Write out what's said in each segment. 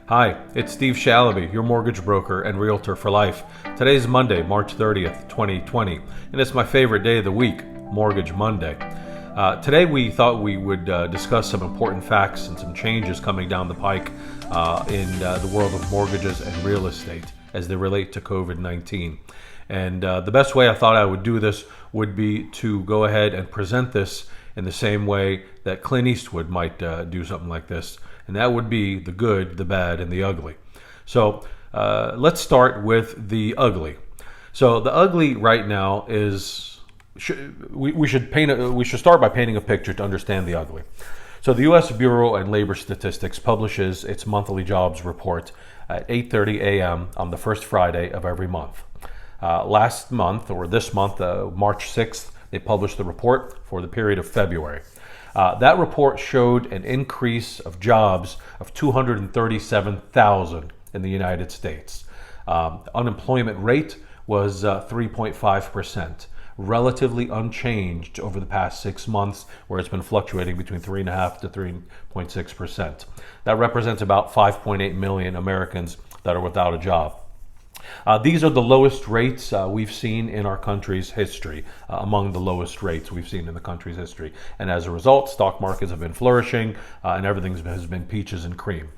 Hi, it's Steve Shalaby, your mortgage broker and realtor for life. Today is Monday, March 30th, 2020, and it's my favorite day of the week, Mortgage Monday. Today we thought we would discuss some important facts and some changes coming down the pike in the world of mortgages and real estate as they relate to COVID-19. And the best way I thought I would do this would be to go ahead and present this in the same way that Clint Eastwood might do something like this, and that would be the good, the bad, and the ugly. So let's start with the ugly. So the ugly right now is we should start by painting a picture to understand the ugly. So the U.S. Bureau of Labor Statistics publishes its monthly jobs report at 8:30 a.m. on the first Friday of every month. Last month, or this month, March 6th, they published the report for the period of February. That report showed an increase of jobs of 237,000 in the United States. Unemployment rate was 3.5%, relatively unchanged over the past 6 months, where it's been fluctuating between 3.5% to 3.6%. That represents about 5.8 million Americans that are without a job. These are the lowest rates we've seen in our country's history, among the lowest rates we've seen in the country's history. And as a result, stock markets have been flourishing and everything has been peaches and cream.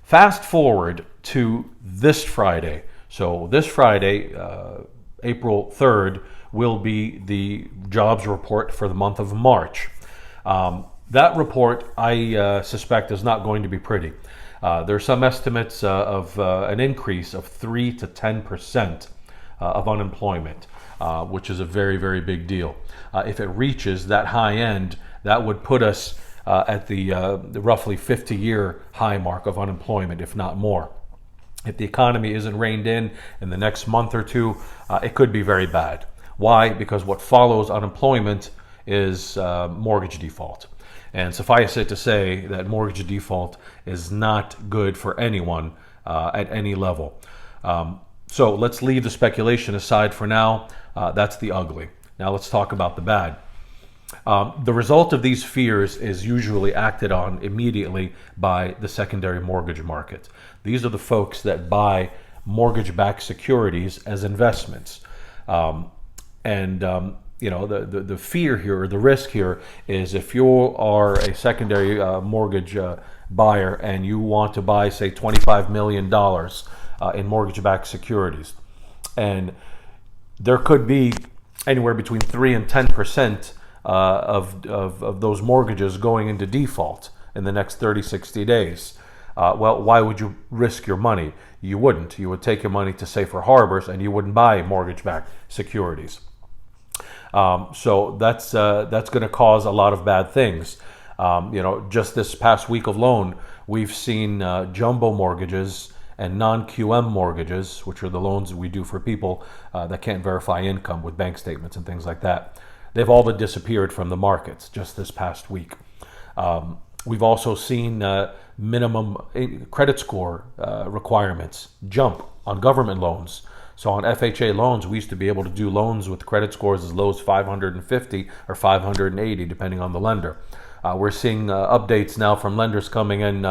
Fast forward to this Friday. So this Friday, April 3rd, will be the jobs report for the month of March. That report, I suspect, is not going to be pretty. There are some estimates of an increase of 3 to 10% of unemployment, which is a very, very big deal. If it reaches that high end, that would put us at the roughly 50-year high mark of unemployment, if not more. If the economy isn't reined in the next month or two, it could be very bad. Why? Because what follows unemployment is mortgage default. And suffice it to say that mortgage default is not good for anyone at any level. So let's leave the speculation aside for now. That's the ugly. Now let's talk about the bad. The result of these fears is usually acted on immediately by the secondary mortgage market. These are the folks that buy mortgage-backed securities as investments. The fear here, or the risk here, is if you are a secondary mortgage buyer and you want to buy, say, $25 million in mortgage-backed securities, and there could be anywhere between 3 and 10% of those mortgages going into default in the next 30, 60 days. Well, why would you risk your money? You wouldn't. You would take your money to safer harbors and you wouldn't buy mortgage-backed securities. So that's going to cause a lot of bad things. Just this past week alone, we've seen jumbo mortgages and non-QM mortgages, which are the loans that we do for people that can't verify income with bank statements and things like that. They've all but disappeared from the markets just this past week. We've also seen minimum credit score requirements jump on government loans. So on FHA loans, we used to be able to do loans with credit scores as low as 550 or 580, depending on the lender. We're seeing updates now from lenders coming in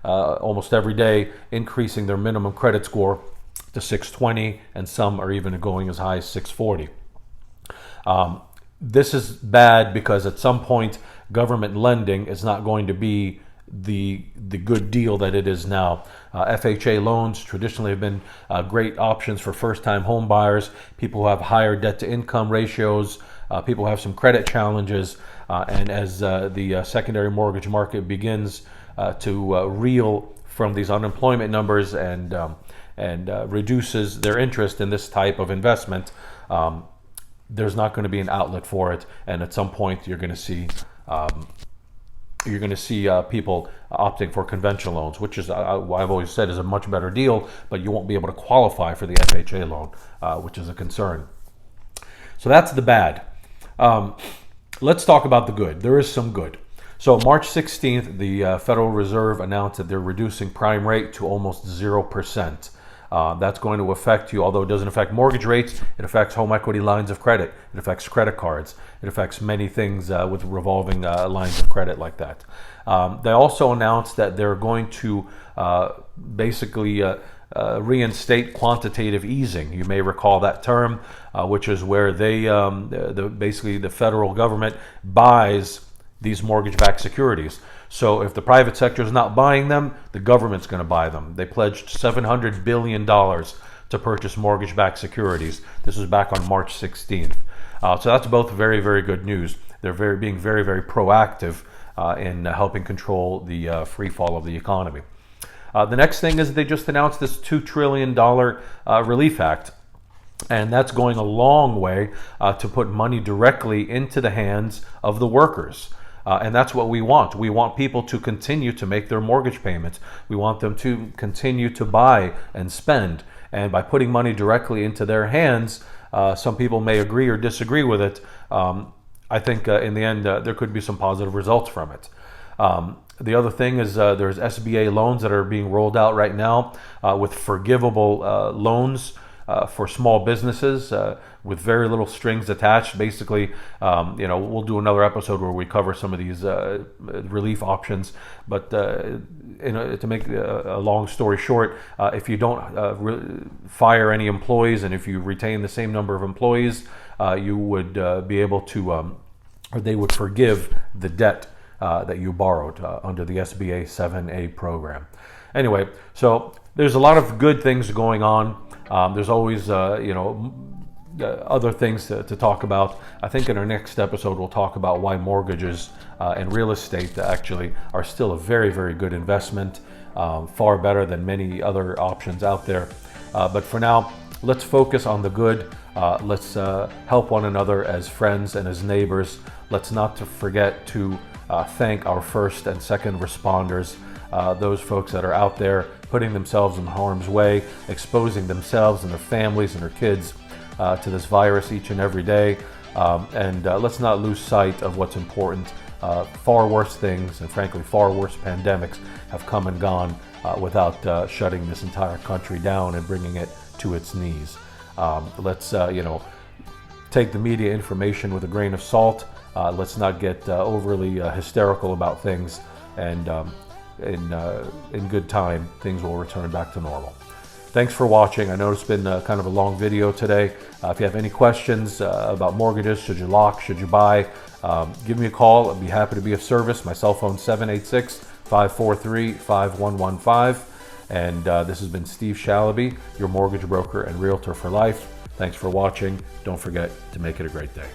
almost every day, increasing their minimum credit score to 620, and some are even going as high as 640. This is bad because at some point, government lending is not going to be the good deal that it is now. FHA loans traditionally have been great options for first-time home buyers, people who have higher debt-to-income ratios, people who have some credit challenges, and as the secondary mortgage market begins to reel from these unemployment numbers and reduces their interest in this type of investment, there's not going to be an outlet for it, and at some point you're going to see people opting for conventional loans, which is, I've always said, is a much better deal, but you won't be able to qualify for the FHA loan, which is a concern. So that's the bad. Let's talk about the good. There is some good. So March 16th, the Federal Reserve announced that they're reducing prime rate to almost 0%. That's going to affect you, although it doesn't affect mortgage rates. It affects home equity lines of credit. It affects credit cards. It affects many things with revolving lines of credit like that. They also announced that they're going to basically reinstate quantitative easing. You may recall that term, which is where they basically the federal government buys these mortgage-backed securities. So if the private sector is not buying them, the government's going to buy them. They pledged $700 billion to purchase mortgage-backed securities. This was back on March 16th. So that's both very, very good news. They're being very, very proactive in helping control the free fall of the economy. The next thing is they just announced this $2 trillion Relief Act. And that's going a long way to put money directly into the hands of the workers. And that's what we want. We want people to continue to make their mortgage payments. We want them to continue to buy and spend. And by putting money directly into their hands, some people may agree or disagree with it. I think in the end, there could be some positive results from it. The other thing is there's SBA loans that are being rolled out right now with forgivable loans for small businesses with very little strings attached. Basically, we'll do another episode where we cover some of these relief options. But to make a long story short, if you don't fire any employees and if you retain the same number of employees, you would be able to, or they would forgive the debt that you borrowed under the SBA 7A program. Anyway, so there's a lot of good things going on. There's always, other things to talk about. I think in our next episode, we'll talk about why mortgages and real estate actually are still a very, very good investment, far better than many other options out there. But for now, let's focus on the good. Let's help one another as friends and as neighbors. Let's not forget to thank our first and second responders, those folks that are out there putting themselves in harm's way, exposing themselves and their families and their kids to this virus each and every day. And let's not lose sight of what's important. Far worse things, and frankly, far worse pandemics have come and gone without shutting this entire country down and bringing it to its knees. Let's, take the media information with a grain of salt. Let's not get overly hysterical about things, and in good time, things will return back to normal. Thanks for watching. I know it's been kind of a long video today. If you have any questions about mortgages, should you lock, should you buy, give me a call. I'd be happy to be of service. My cell phone 786-543-5115. And this has been Steve Shalaby, your mortgage broker and realtor for life. Thanks for watching. Don't forget to make it a great day.